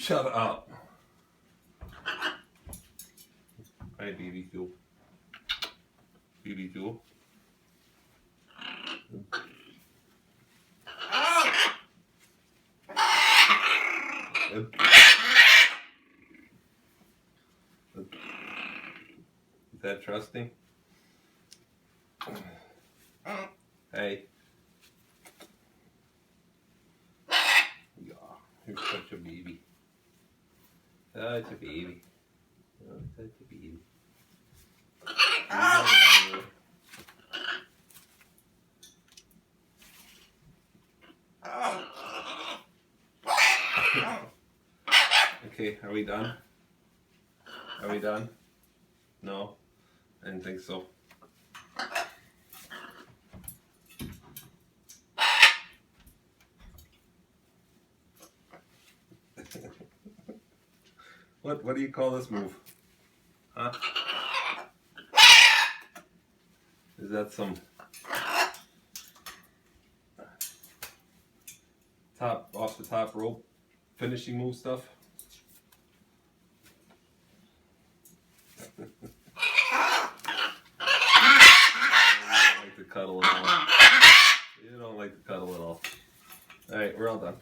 Shut up. Hi, baby Jewel. Baby Jewel. Is that trusting? Hey. Yeah, you're such a baby. Such a baby. Oh, such a baby. Okay, are we done? Are we done? No? I didn't think so. What do you call this move? Huh? Is that some off the top rope finishing move stuff? You don't like to cuddle at all. You don't like to cuddle at all. Alright, we're all done.